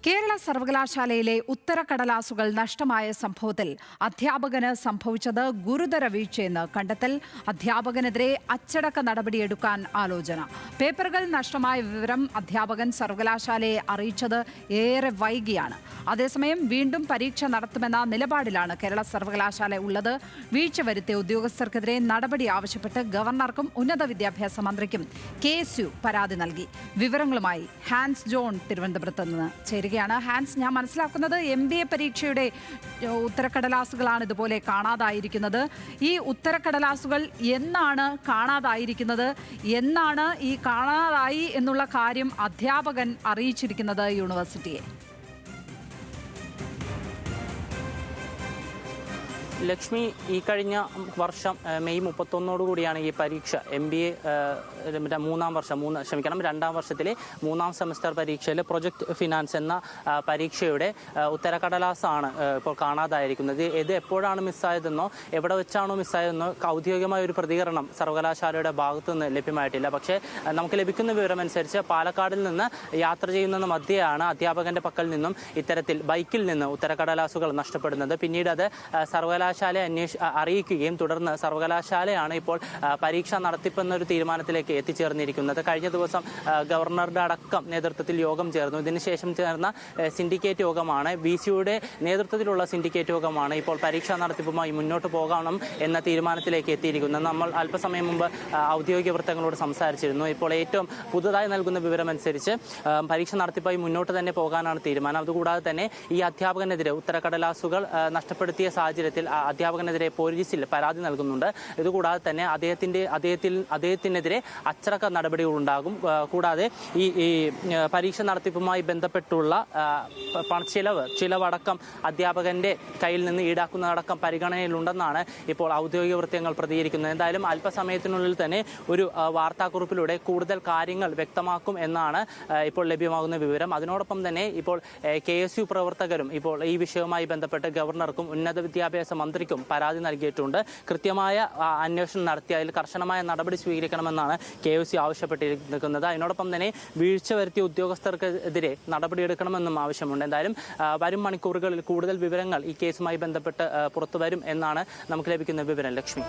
കേരള സർവകലാശാലയിലെ ഉത്തരക്കടലാസുകൾ നഷ്ടമായ സംഭവത്തിൽ അധ്യാപകന് സംഭവിച്ചത് ഗുരുതര വീഴ്ചയെന്ന് കണ്ടെത്തൽ. അധ്യാപകനെതിരെ അച്ചടക്ക നടപടിയെടുക്കാൻ ആലോചന. പേപ്പറുകൾ നഷ്ടമായ വിവരം അധ്യാപകൻ സർവകലാശാലയെ അറിയിച്ചത് ഏറെ വൈകിയാണ്. അതേസമയം വീണ്ടും പരീക്ഷ നടത്തുമെന്ന നിലപാടിലാണ് കേരള സർവകലാശാല ഉള്ളത്. വീഴ്ച വരുത്തിയ ഉദ്യോഗസ്ഥർക്കെതിരെ നടപടി ആവശ്യപ്പെട്ട് ഗവർണർക്കും ഉന്നത വിദ്യാഭ്യാസ മന്ത്രിക്കും KSU പരാതി നൽകി. വിവരങ്ങളുമായി ഹാൻസ് ജോൺ തിരുവനന്തപുരത്ത് നിന്ന് ചേരുകയാണ്. ഹാൻസ്, ഞാൻ മനസ്സിലാക്കുന്നത് MBA പരീക്ഷയുടെ ഉത്തരക്കടലാസുകളാണ് ഇതുപോലെ കാണാതായിരിക്കുന്നത്. ഈ ഉത്തരക്കടലാസുകൾ എന്നാണ് കാണാതായിരിക്കുന്നത്? എന്നാണ് ഈ കാണാതായി എന്നുള്ള കാര്യം അധ്യാപകൻ അറിയിച്ചിരിക്കുന്നത് യൂണിവേഴ്സിറ്റിയെ? ലക്ഷ്മി, ഈ കഴിഞ്ഞ വർഷം മെയ് 31 കൂടിയാണ് ഈ പരീക്ഷ MBA രണ്ടാം വർഷത്തിലെ 3ാം സെമസ്റ്റർ പരീക്ഷയിലെ പ്രൊജക്ട് ഫിനാൻസ് എന്ന പരീക്ഷയുടെ ഉത്തരക്കടലാസാണ് ഇപ്പോൾ കാണാതായിരിക്കുന്നത്. ഇത് എപ്പോഴാണ് മിസ്സായതെന്നോ എവിടെ വെച്ചാണോ മിസ്സായതെന്നോ ഔദ്യോഗികമായ ഒരു പ്രതികരണം സർവകലാശാലയുടെ ഭാഗത്തു നിന്ന് ലഭ്യമായിട്ടില്ല. പക്ഷേ നമുക്ക് ലഭിക്കുന്ന വിവരമനുസരിച്ച് പാലക്കാടിൽ നിന്ന് യാത്ര ചെയ്യുന്ന മധ്യയാണ് അധ്യാപകന്റെ പക്കൽ നിന്നും ഇത്തരത്തിൽ ബൈക്കിൽ നിന്ന് ഉത്തരക്കടലാസുകൾ നഷ്ടപ്പെടുന്നത്. പിന്നീട് അത് സർവകലാശാലയെ അറിയിക്കുകയും തുടർന്ന് സർവകലാശാലയാണ് ഇപ്പോൾ പരീക്ഷ നടത്തിപ്പെന്നൊരു തീരുമാനത്തിലേക്ക് എത്തിച്ചേർന്നിരിക്കുന്നത്. കഴിഞ്ഞ ദിവസം ഗവർണറുടെ അടക്കം നേതൃത്വത്തിൽ യോഗം ചേർന്നു. ഇതിനുശേഷം ചേർന്ന സിൻഡിക്കേറ്റ് യോഗമാണ്, VCയുടെ നേതൃത്വത്തിലുള്ള സിൻഡിക്കേറ്റ് യോഗമാണ് ഇപ്പോൾ പരീക്ഷാ നടത്തിപ്പുമായി മുന്നോട്ട് പോകണം എന്ന തീരുമാനത്തിലേക്ക് എത്തിയിരിക്കുന്നത്. നമ്മൾ അല്പസമയം മുമ്പ് ഔദ്യോഗിക വൃത്തങ്ങളോട് സംസാരിച്ചിരുന്നു. ഇപ്പോൾ ഏറ്റവും പുതുതായി നൽകുന്ന വിവരമനുസരിച്ച് പരീക്ഷ നടത്തിപ്പായി മുന്നോട്ട് തന്നെ പോകാനാണ് തീരുമാനം. അതുകൂടാതെ തന്നെ ഈ അധ്യാപകനെതിരെ ഉത്തരക്കടലാസുകൾ നഷ്ടപ്പെടുത്തിയ സാഹചര്യത്തിൽ അധ്യാപകനെതിരെ പോലീസിൽ പരാതി നൽകുന്നുണ്ട്. ഇതുകൂടാതെ തന്നെ അദ്ദേഹത്തിനെതിരെ അച്ചടക്ക നടപടികളുണ്ടാകും. കൂടാതെ ഈ പരീക്ഷ നടത്തിപ്പുമായി ബന്ധപ്പെട്ടുള്ള ചിലവടക്കം അധ്യാപകന്റെ കയ്യിൽ നിന്ന് ഈടാക്കുന്നതടക്കം പരിഗണനയിലുണ്ടെന്നാണ് ഇപ്പോൾ ഔദ്യോഗിക വൃത്തങ്ങൾ പ്രതികരിക്കുന്നത്. എന്തായാലും അല്പസമയത്തിനുള്ളിൽ തന്നെ ഒരു വാർത്താക്കുറിപ്പിലൂടെ കൂടുതൽ കാര്യങ്ങൾ വ്യക്തമാക്കും എന്നാണ് ഇപ്പോൾ ലഭ്യമാകുന്ന വിവരം. അതിനോടൊപ്പം തന്നെ ഇപ്പോൾ KSU പ്രവർത്തകരും ഇപ്പോൾ ഈ വിഷയവുമായി ബന്ധപ്പെട്ട് ഗവർണർക്കും ഉന്നത വിദ്യാഭ്യാസ മന്ത്രിക്കും പരാതി നൽകിയിട്ടുണ്ട്. കൃത്യമായ അന്വേഷണം നടത്തി അതിൽ കർശനമായ നടപടി സ്വീകരിക്കണമെന്നാണ് KSU ആവശ്യപ്പെട്ടിരിക്കുന്നത്. അതിനോടൊപ്പം തന്നെ വീഴ്ച വരുത്തിയ ഉദ്യോഗസ്ഥർക്കെതിരെ നടപടിയെടുക്കണമെന്നും ആവശ്യമുണ്ട്. എന്തായാലും വരും മണിക്കൂറുകളിൽ കൂടുതൽ വിവരങ്ങൾ ഈ കേസുമായി ബന്ധപ്പെട്ട് പുറത്തു വരും എന്നാണ് നമുക്ക് ലഭിക്കുന്ന വിവരം. ലക്ഷ്മി.